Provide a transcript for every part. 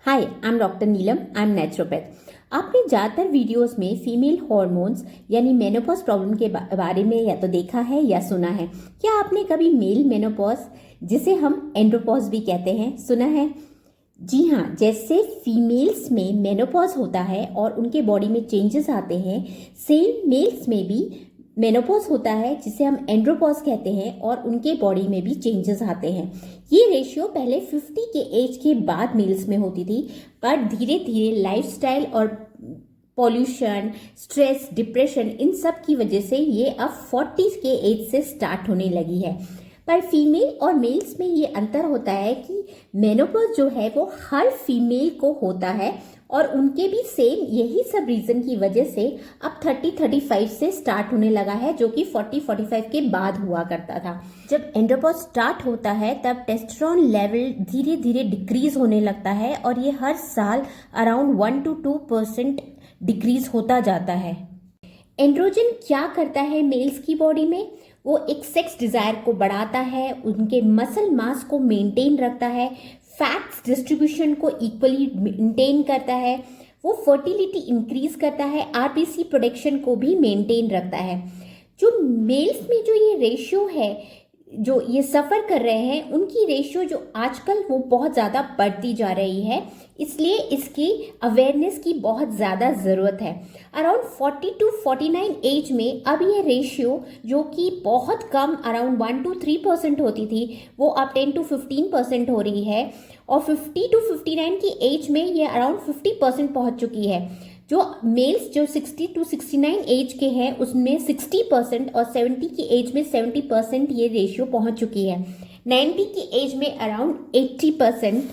Hi, I am doctor Neelam. I am naturopath. आपने ज़्यादातर videos में फीमेल हॉर्मोन्स यानी मेनोपॉज प्रॉब्लम के बारे में या तो देखा है या सुना है। क्या आपने कभी मेल मेनोपॉज, जिसे हम एंड्रोपॉज भी कहते हैं, सुना है? जी हाँ, जैसे फीमेल्स में मेनोपॉज होता है और उनके बॉडी में चेंजेस आते हैं, सेम मेल्स में भी मेनोपॉज होता है जिसे हम एंड्रोपॉज कहते हैं और उनके बॉडी में भी चेंजेस आते हैं। ये रेशियो पहले 50 के एज के बाद मेल्स में होती थी, पर धीरे धीरे लाइफस्टाइल और पॉल्यूशन, स्ट्रेस, डिप्रेशन, इन सब की वजह से ये अब 40 के एज से स्टार्ट होने लगी है। पर फीमेल और मेल्स में ये अंतर होता है कि मेनोपॉज जो है वो हर फीमेल को होता है और उनके भी सेम यही सब रीजन की वजह से अब 30-35 से स्टार्ट होने लगा है, जो कि 40-45 के बाद हुआ करता था। जब एंड्रोपॉज स्टार्ट होता है तब टेस्टोस्टेरोन लेवल धीरे धीरे डिक्रीज होने लगता है और ये हर साल अराउंड 1 to 2% डिक्रीज होता जाता है। एंड्रोजन क्या करता है मेल्स की बॉडी में? वो एक सेक्स डिजायर को बढ़ाता है, उनके मसल मास को मेंटेन रखता है, फैट्स डिस्ट्रीब्यूशन को इक्वली मेंटेन करता है, वो फर्टिलिटी इंक्रीज करता है, आरबीसी प्रोडक्शन को भी मेंटेन रखता है। जो मेल्स में जो ये रेशियो है, जो ये सफ़र कर रहे हैं, उनकी रेशियो जो आजकल वो बहुत ज़्यादा बढ़ती जा रही है, इसलिए इसकी अवेयरनेस की बहुत ज़्यादा ज़रूरत है। अराउंड 40 to 49 एज में अब ये रेशियो जो कि बहुत कम अराउंड 1 to 3% होती थी, वो अब 10 to 15% हो रही है और 50 to 59 की एज में ये अराउंड 50% पहुँच चुकी है। जो मेल्स जो 60 to 69 एज के हैं उसमें 60% और 70 की एज में 70% ये रेशियो पहुंच चुकी है। 90 की एज में अराउंड 80%।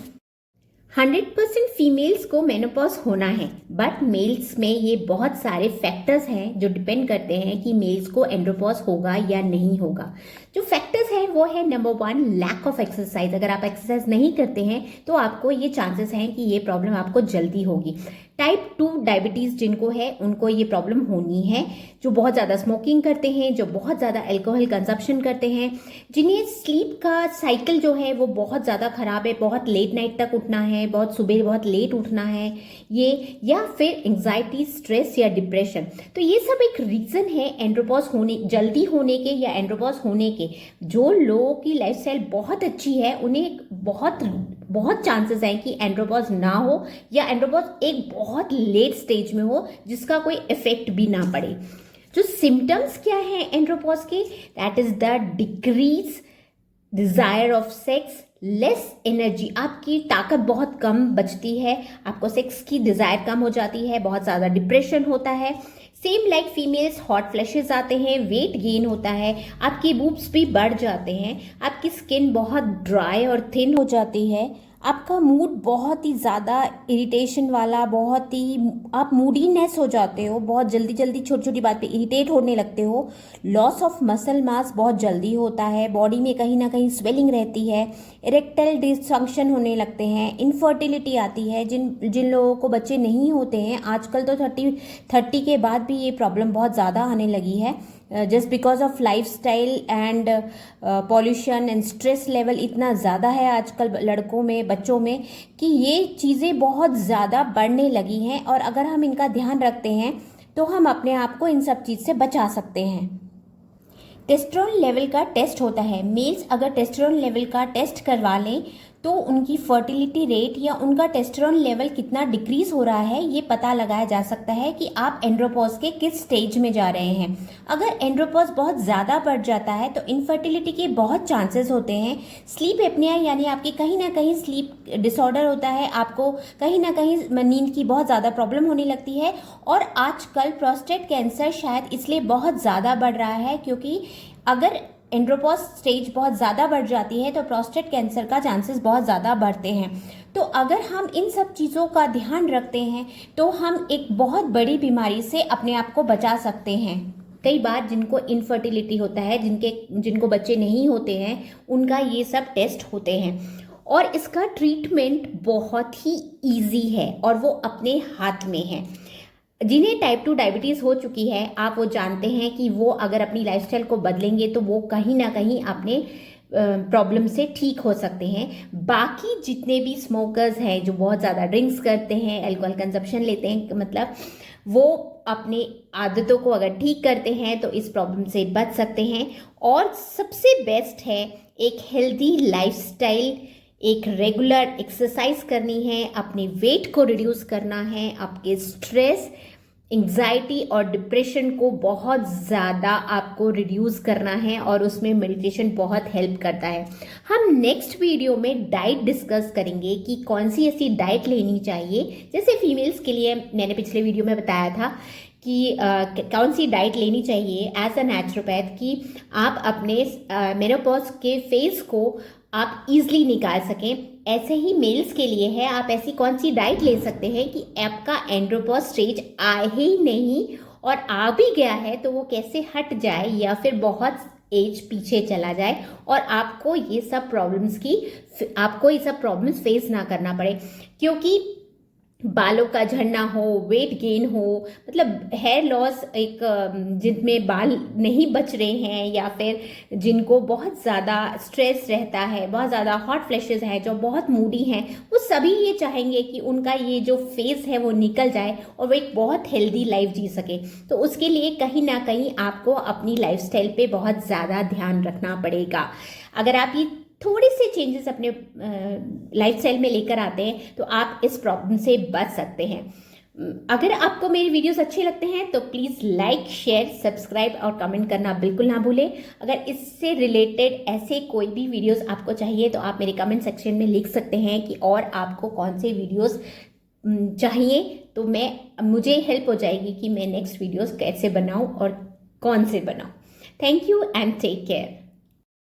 100% फीमेल्स को मेनोपॉज होना है, बट मेल्स में ये बहुत सारे फैक्टर्स हैं जो डिपेंड करते हैं कि मेल्स को एंड्रोपॉज होगा या नहीं होगा। जो फैक्टर्स हैं वो है नंबर 1, लैक ऑफ एक्सरसाइज। अगर आप एक्सरसाइज नहीं करते हैं तो आपको ये चांसेस हैं कि ये प्रॉब्लम आपको जल्दी होगी। टाइप 2 डायबिटीज़ जिनको है उनको ये प्रॉब्लम होनी है। जो बहुत ज़्यादा स्मोकिंग करते हैं, जो बहुत ज़्यादा अल्कोहल कंजप्शन करते हैं, जिन्हें स्लीप का साइकिल जो है वो बहुत ज़्यादा ख़राब है, बहुत लेट नाइट तक उठना है, बहुत सुबह बहुत लेट उठना है, ये या फिर एंग्जाइटी, स्ट्रेस या डिप्रेशन। तो ये सब एक रीज़न है एंड्रोपॉज होने, जल्दी होने के या एंड्रोपॉज होने के। जो लोगों की लाइफस्टाइल बहुत अच्छी है उन्हें बहुत चांसेस हैं कि एंड्रोपॉज ना हो या एंड्रोपॉज एक बहुत लेट स्टेज में हो जिसका कोई इफेक्ट भी ना पड़े। जो सिम्टम्स क्या है एंड्रोपॉज के? That is the decrease desire of sex, less energy, आपकी ताकत बहुत कम बचती है, आपको सेक्स की डिजायर कम हो जाती है, बहुत ज़्यादा डिप्रेशन होता है। Same like females, hot flashes आते हैं, वेट गेन होता है, आपकी बूब्स भी बढ़ जाते हैं, आपकी स्किन बहुत ड्राई और थिन हो जाती है, आपका मूड बहुत ही ज़्यादा इरिटेशन वाला, बहुत ही आप मूडीनेस हो जाते हो, बहुत जल्दी जल्दी छोटी छोटी बात पे इरिटेट होने लगते हो। लॉस ऑफ मसल मास बहुत जल्दी होता है, बॉडी में कहीं ना कहीं स्वेलिंग रहती है, इरेक्टाइल डिसफंक्शन होने लगते हैं, इनफर्टिलिटी आती है। जिन लोगों को बच्चे नहीं होते हैं आजकल तो 30 के बाद भी ये प्रॉब्लम बहुत ज़्यादा आने लगी है, just because of life style and pollution and stress level इतना ज़्यादा है आजकल लड़कों में, बच्चों में, कि ये चीज़ें बहुत ज़्यादा बढ़ने लगी हैं। और अगर हम इनका ध्यान रखते हैं तो हम अपने आप को इन सब चीज़ से बचा सकते हैं। टेस्टोस्टेरोन लेवल का टेस्ट होता है। मेल्स अगर टेस्टोस्टेरोन लेवल का टेस्ट करवा लें तो उनकी फर्टिलिटी रेट या उनका टेस्टोस्टेरोन लेवल कितना डिक्रीज हो रहा है ये पता लगाया जा सकता है कि आप एंड्रोपॉज के किस स्टेज में जा रहे हैं। अगर एंड्रोपॉज बहुत ज़्यादा बढ़ जाता है तो इनफर्टिलिटी के बहुत चांसेस होते हैं। स्लीप एपनिया यानी आपकी कहीं ना कहीं स्लीप डिसऑर्डर होता है, आपको कहीं ना कहीं नींद की बहुत ज़्यादा प्रॉब्लम होने लगती है। और आजकल प्रोस्टेट कैंसर शायद इसलिए बहुत ज़्यादा बढ़ रहा है क्योंकि अगर एंड्रोपॉज स्टेज बहुत ज़्यादा बढ़ जाती है तो प्रोस्टेट कैंसर का चांसेस बहुत ज़्यादा बढ़ते हैं। तो अगर हम इन सब चीज़ों का ध्यान रखते हैं तो हम एक बहुत बड़ी बीमारी से अपने आप को बचा सकते हैं। कई बार जिनको इनफर्टिलिटी होता है, जिनको बच्चे नहीं होते हैं, उनका ये सब टेस्ट होते हैं और इसका ट्रीटमेंट बहुत ही ईजी है और वो अपने हाथ में है। जिन्हें टाइप 2 डायबिटीज़ हो चुकी है, आप वो जानते हैं कि वो अगर अपनी लाइफस्टाइल को बदलेंगे तो वो कहीं ना कहीं अपने प्रॉब्लम से ठीक हो सकते हैं। बाकी जितने भी स्मोकर्स हैं जो बहुत ज़्यादा ड्रिंक्स करते हैं, अल्कोहल कंजप्शन लेते हैं, मतलब वो अपने आदतों को अगर ठीक करते हैं तो इस प्रॉब्लम से बच सकते हैं। और सबसे बेस्ट है एक हेल्दी लाइफस्टाइल, एक रेगुलर एक्सरसाइज करनी है, अपने वेट को रिड्यूस करना है, आपके स्ट्रेस, एंग्जाइटी और डिप्रेशन को बहुत ज़्यादा आपको रिड्यूस करना है, और उसमें मेडिटेशन बहुत हेल्प करता है। हम नेक्स्ट वीडियो में डाइट डिस्कस करेंगे कि कौन सी ऐसी डाइट लेनी चाहिए। जैसे फीमेल्स के लिए मैंने पिछले वीडियो में बताया था कि कौन सी डाइट लेनी चाहिए एज अ नेचुरोपैथ कि आप अपने मेनोपॉज के फेज को आप इजली निकाल सकें। ऐसे ही मेल्स के लिए है, आप ऐसी कौन सी डाइट ले सकते हैं कि आपका एंड्रोपॉज स्टेज आए ही नहीं, और आ भी गया है तो वो कैसे हट जाए या फिर बहुत एज पीछे चला जाए और आपको ये सब प्रॉब्लम्स फेस ना करना पड़े। क्योंकि बालों का झड़ना हो, वेट गेन हो, मतलब हेयर लॉस, एक जिनमें बाल नहीं बच रहे हैं या फिर जिनको बहुत ज़्यादा स्ट्रेस रहता है, बहुत ज़्यादा हॉट फ्लैशेस हैं, जो बहुत मूडी हैं, वो सभी ये चाहेंगे कि उनका ये जो फेस है वो निकल जाए और वो एक बहुत हेल्दी लाइफ जी सके। तो उसके लिए कहीं ना कहीं आपको अपनी लाइफस्टाइल पे बहुत ज़्यादा ध्यान रखना पड़ेगा। अगर आप ये थोड़े से चेंजेस अपने लाइफस्टाइल में लेकर आते हैं तो आप इस प्रॉब्लम से बच सकते हैं। अगर आपको मेरी वीडियोस अच्छे लगते हैं तो प्लीज़ लाइक, शेयर, सब्सक्राइब और कमेंट करना बिल्कुल ना भूलें। अगर इससे रिलेटेड ऐसे कोई भी वीडियोस आपको चाहिए तो आप मेरे कमेंट सेक्शन में लिख सकते हैं कि और आपको कौन से वीडियोस चाहिए, तो मुझे हेल्प हो जाएगी कि मैं नेक्स्ट वीडियोस कैसे बनाऊं और कौन से बनाऊं। Thank you and take care.